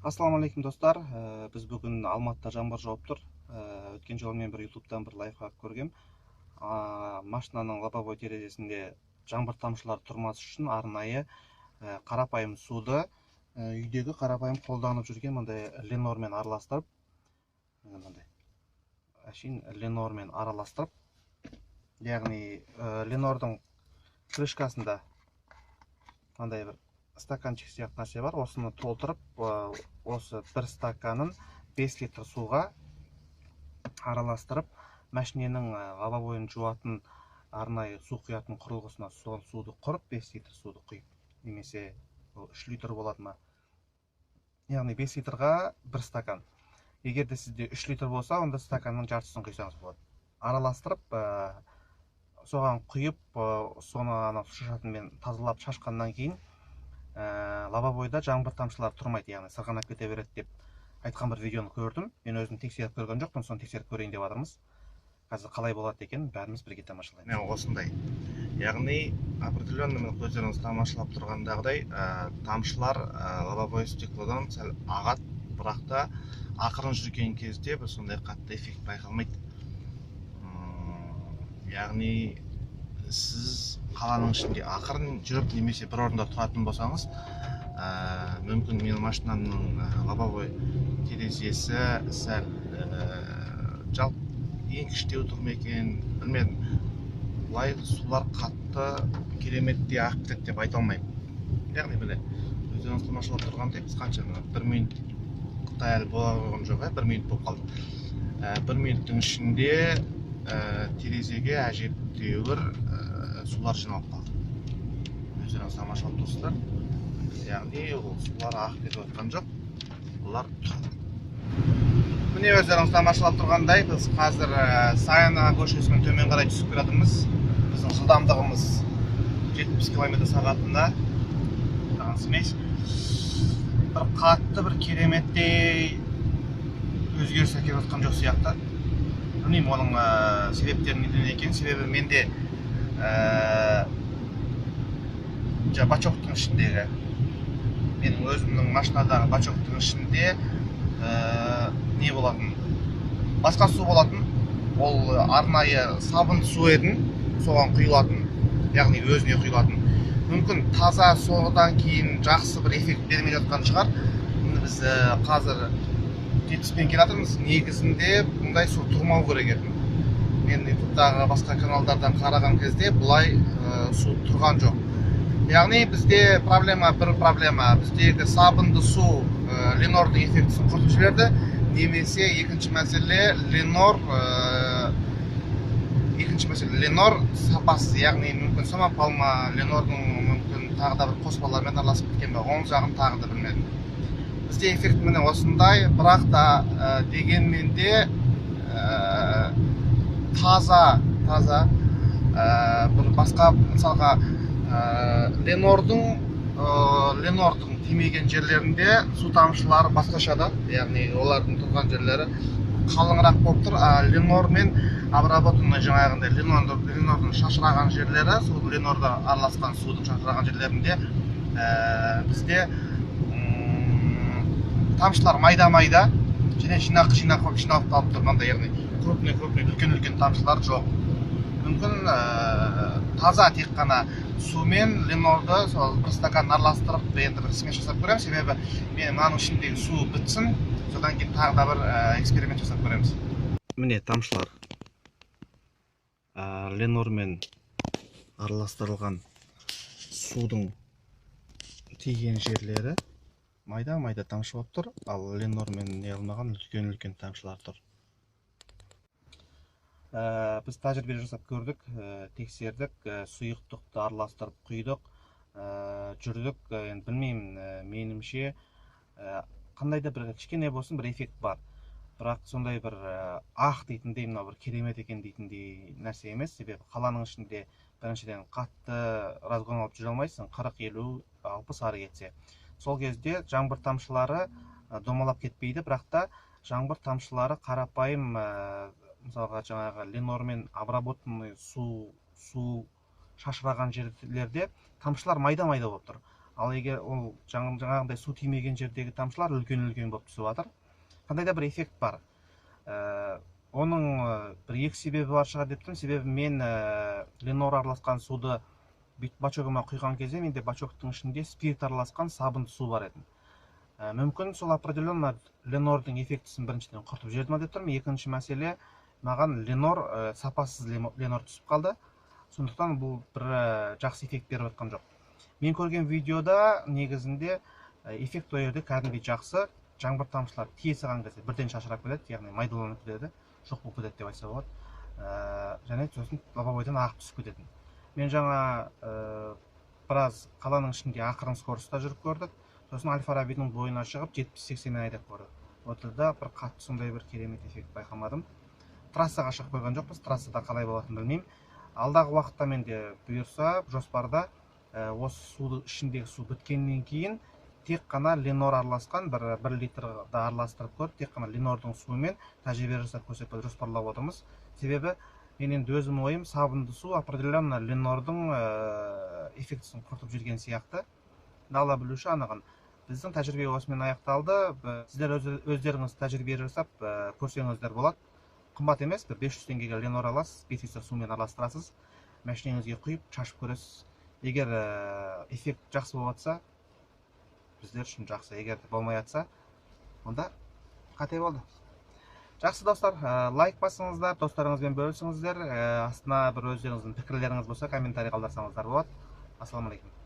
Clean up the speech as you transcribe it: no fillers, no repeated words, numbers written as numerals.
Ассалаумағалейкум достар. Біз бүгін Алматыда жаңбыр жауып тұр. Өткен жолы мен бір ютубтан бір лайфхак көргем. Машинаның лобовой терезесінде жаңбыр тамшылары тұрмас үшін арнайы қарапайым суды үйдегі қарапайым қолданып жүрген мындай ленормен араластырып, яғни ленордың крышкасында мындай бір стаканчик сияқты нәрсе бар. Осыны толтырып, осы бір стаканын 5 литр суға араластырып, машиненің лобовойын жуатын арнайы су құятын құрылғысына сол суды құрып, 5 литр суды құйып, немесе 3 литр болады ма? Яғни 5 литрға 1 стакан. Егер де сізде 3 литр болса, онда стаканның жартысын құйсаңыз болады. Араластырып, соған құйып, соны шашатынмен тазалап шашқаннан кейін лобовойда жаңбыр тамшылары тұрмайды, яғни сырғанап кете береді деп айтқан бір видеоны көрдім. Мен өзім тексеріп көрген жоқпын, соны тексеріп көрейін деп жатырмыз. Қазір қалай болады екен, бәріміз бірге тамашалаймыз. Мен осындай. Яғни определенный көздеріңіз тамашалап тұрғандағыдай, тамшылар лобовой стеклодан сәл ағат, бірақ та ақырын жүрген кезде бір сондай қатты эффект байқалмайды. Яғни сіз қаланың ішінде ақырын жүріп немесе бір орында тұратын болсаңыз, мүмкін менің машинамның лобовой терезесі сәл жалп еңкіштеу тұр ма екен, білмедім. Бұлай сулар қатты кереметтей ағып кетеді деп айта алмаймын. Яғни міне өздеріңіз тамашалап тұрғандай, біз қанша 1 минутта әлі бола қойған жоқ, 1 минут болып қалды. 1 минуттың ішінде терезеге әжептәуір сулар жиналып қалды. Өздеріңіз тамашалап тұрсыздар. Яғни ол сулар ағып кетіп жатқан жоқ, олар тұр. Міне өздеріңіз тамашалап тұрғандай, біз қазір Саяна көшесімен төмен қарай түсіп келатырмыз. Біздің жылдамдығымыз 70 км сағатында. Бір қатты, бір кереметтей өзгеріс әкеліп жатқан жоқ сияқты. Білмеймін, оның себептерін неден екен. Себебі менде бачоктың ішіндегі, менің өзімнің машинадағы бачоктың ішінде не болатын? Басқа су болатын. Ол арнайы сабын су еді, соған құйылатын, яғни өзіне құйылатын. Мүмкін таза содан кейін жақсы бір эффект бермей жатқан шығар. Біз қазір 70-пен келатырмыз. Негізінде бұндай су тұрмау керек еді. Мен ютубтағы басқа каналдардан қараған кезде бұлай су тұрған жоқ. Яғни бізде бір проблема. Біздегі сабынды су ленордың эффектісін құртып жіберді. Немесе екінші мәселе ленор сапасыз. Яғни мүмкін самопалма, ленордың мүмкін тағы да бір қоспалармен араласып кеткен бе, оның жағын тағы да білмедім. Бізде эффект міне осындай, бірақ та дегенмен де таза бір басқа мысалға ленордың тимеген жерлерінде су тамшылары басқаша да, яғни олардың тұрған жерлері қалыңырақ болып тұр. Ленор мен обработанный жаңағындай ленордың шашыраған жерлері, ленорда араласқан судың шашыраған жерлерінде бізде тамшылар майда-майда және жиналып қалып тұр. Мынандай, яғни крупный үлкен тамшылар жоқ. Мүмкін таза тек қана сумен ленорды бір стакан араластырып, енді бір эксперимент жасап көреміз. Себебі мен мынаның ішіндегі су бітсін, содан кейін тағы да бір эксперимент жасап көреміз. Міне тамшылар ленормен араластырылған судың тиген жерлері майда тамшы болып тұр, ал ленормен не қылмаған үлкен тамшылар тұр. Біз тәжірибе жасап көрдік, тексердік, сұйықтықты араластырып құйдық, жүрдік. Енді білмеймін, менімше қандай да бір кішкене болсын бір эффект бар. Бірақ сондай бір дейтіндей, мынау бір керемет екен дейтіндей нәрсе емес. Себебі қаланың ішінде біріншіден қатты разгон алып жүре алмайсың, 40-50, 60 ары кетсе. Сол кезде жаңбыр тамшылары домалап кетпейді, бірақ та жаңбыр тамшылары қарапайым, мысалға жаңағы ленормен обработанный су шашыраған жерлерде тамшылар майда болып тұр. Ал егер ол жаңағындай су тимеген жердегі тамшылар үлкен болып түсіп жатыр. Қандай да бір эффект бар. Оның бір екі себебі бар шығар деп тұрмын. Себебі мен ленор араласқан суды бачогыма құйған кезде менде бачоктың ішінде спирт араласқан сабынды су бар еді. Мүмкін сол определенно ленордың эффектісін біріншіден құртып жіберді ма деп тұрмын. Екінші мәселе, маған ленор сапасыз ленор түсіп қалды. Сондықтан бұл бір жақсы эффект беріп жатқан жоқ. Мен көрген видеода негізінде эффект ол жерде кәдімгідей жақсы. Жаңбыр тамшылар тие салған кезде бірден шашырап кетеді, яғни майдаланып кетеді, жоқ болып кетеді деп айтса болады. Және сосын лобовойдан ағып түсіп кететін. Мен жаңа біраз қаланың ішінде ақырын скоростьта жүріп көрдік. Сосын Аль-Фарабидің бойына шығып 70-80 айдап көрдік. Отырда бір қатты сондай бір керемет эффект байқамадым. Трассаға шығып қойған жоқпыз, трассада қалай болатынын білмеймін. Алдағы уақытта менде бұйырса жоспарда осы судың ішіндегі су біткеннен кейін тек қана ленор араласқан бір литрді араластырып көріп, тек қана ленордың суымен тәжірибе жасап көрсетуді жоспарлап отырмыз. Себебі мен енді өзім ойым, сабынды су определенно ленордың эффектісін құртып жүрген сияқты. Алла білуші анығын. Біздің тәжірибе осымен аяқталды. Сіздер өздеріңіз тәжірибе жасап көрсеңіздер болады. Қымбат емес, 500 теңгеге ленор аласыз, 5 литр сумен араластырасыз, машинеңізге құйып шашып көресіз. Егер эффект жақсы болып жатса, біздер үшін жақсы. Егер болмай жатса, онда қате болды. Жақсы достар, лайк басыңыздар, достарыңызбен бөлісіңіздер. Астына бір өздеріңіздің пікірлеріңіз болса, комментарий қалдырсаңыздар болады. Ассаламу алейкум.